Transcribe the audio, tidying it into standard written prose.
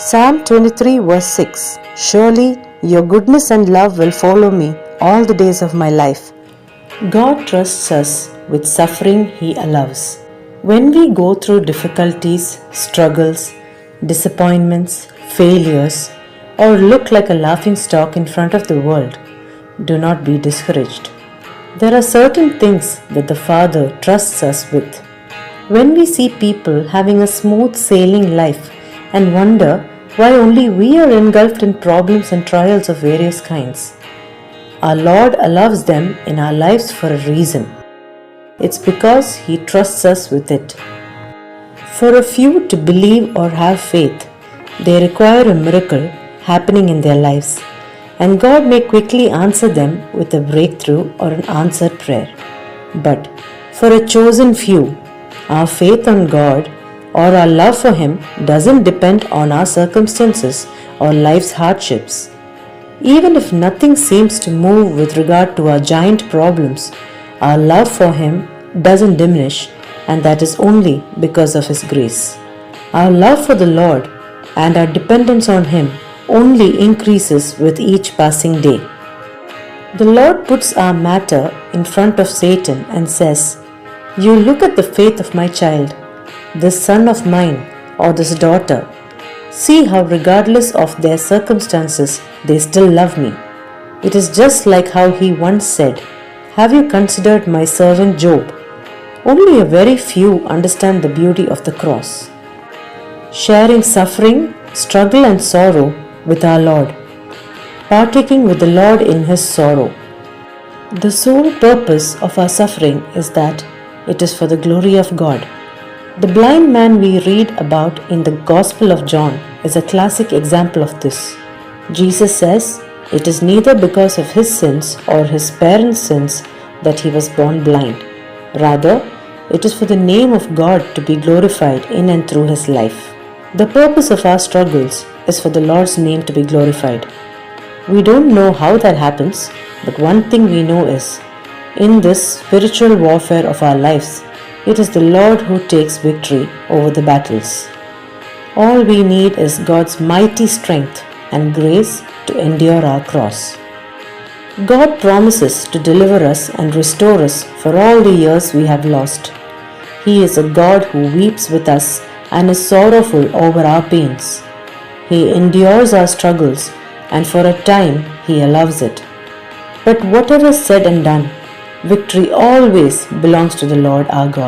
Psalm 23 verse 6. Surely your goodness and love will follow me all the days of my life. God trusts us with suffering He allows. When we go through difficulties, struggles, disappointments, failures, or look like a laughingstock in front of the world, do not be discouraged. There are certain things that the Father trusts us with. When we see people having a smooth sailing life and wonder why only we are engulfed in problems and trials of various kinds, our Lord allows them in our lives for a reason. It's because He trusts us with it. For a few to believe or have faith, they require a miracle happening in their lives, and God may quickly answer them with a breakthrough or an answered prayer. But for a chosen few, our faith on God or our love for Him doesn't depend on our circumstances or life's hardships. Even if nothing seems to move with regard to our giant problems, our love for Him doesn't diminish, and that is only because of His grace. Our love for the Lord and our dependence on Him only increases with each passing day. The Lord puts our matter in front of Satan and says, "You look at the faith of my child, this son of mine or this daughter. See how regardless of their circumstances, they still love me." It is just like how He once said, "Have you considered my servant Job?" Only a very few understand the beauty of the cross. Sharing suffering, struggle and sorrow with our Lord. Partaking with the Lord in His sorrow. The sole purpose of our suffering is that it is for the glory of God. The blind man we read about in the Gospel of John is a classic example of this. Jesus says, it is neither because of his sins or his parents' sins that he was born blind. Rather, it is for the name of God to be glorified in and through his life. The purpose of our struggles is for the Lord's name to be glorified. We don't know how that happens, but one thing we know is, in this spiritual warfare of our lives, it is the Lord who takes victory over the battles. All we need is God's mighty strength and grace to endure our cross. God promises to deliver us and restore us for all the years we have lost. He is a God who weeps with us and is sorrowful over our pains. He endures our struggles, and for a time He allows it. But whatever said and done, victory always belongs to the Lord our God.